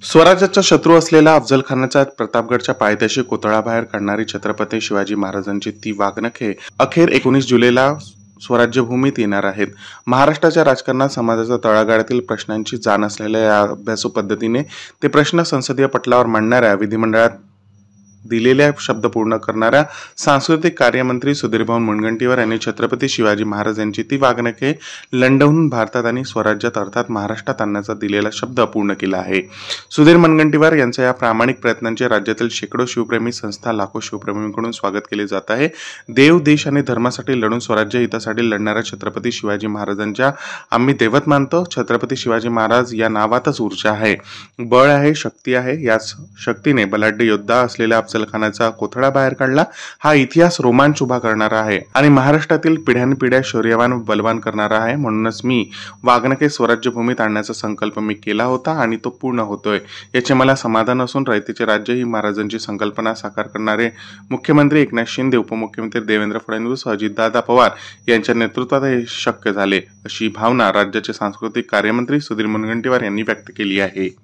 स्वराज्याचा शत्रू असलेला अफजल खानाचा प्रतापगडच्या पायथ्याशी कोथळाबाहेर काढणारी छत्रपती शिवाजी महाराजांची ती वाघनखे अखेर 19 जुलैला स्वराज्यभूमीत येणार आहेत. महाराष्ट्राच्या राजकारणात समाजाच्या तळागाळातील प्रश्नांची जाण असलेल्या या अभ्यासू पद्धतीने ते प्रश्न संसदीय पटलावर मांडणाऱ्या, विधिमंडळात दिलेल्या शब्द पूर्ण करणाऱ्या सांस्कृतिक कार्यमंत्री सुधीरभाऊ मुनगंटीवार यांनी छत्रपती शिवाजी महाराज यांची ती वाघनखे लंडवून भारतात आणि स्वराज्यात अर्थात महाराष्ट्रात आणण्याचा दिलेला शब्द पूर्ण केला आहे. सुधीर मुनगंटीवार यांच्या या प्रामाणिक प्रयत्नांचे राज्यातील शेकडो शिवप्रेमी संस्था, लाखो शिवप्रेमींकडून स्वागत केले जात आहे. देव, देश आणि धर्मासाठी लढून स्वराज्य हितासाठी लढणाऱ्या छत्रपती शिवाजी महाराजांच्या आम्ही दैवत मानतो. छत्रपती शिवाजी महाराज या नावातच ऊर्जा आहे, बळ आहे, शक्ती आहे. याच शक्तीने बलाढ्य योद्धा असलेल्या अफजल खानाचा कोथळा बाहेर काढला. हा इतिहास रोमांच उभा करणारा आहे आणि महाराष्ट्रातील पिढ्यानपिढ्या शौर्यवान बलवान करणारा आहे. म्हणूनच मी वाघनखे स्वराज्यभूमीत आणण्याचा संकल्प मी केला होता आणि तो पूर्ण होतोय याचे मला समाधान असून रयतेचे राज्य ही महाराजांची संकल्पना साकार करणारे मुख्यमंत्री एकनाथ शिंदे, उपमुख्यमंत्री देवेंद्र फडणवीस, अजितदादा पवार यांच्या नेतृत्वात हे शक्य झाले, अशी भावना राज्याचे सांस्कृतिक कार्यमंत्री सुधीर मुनगंटीवार यांनी व्यक्त केली आहे.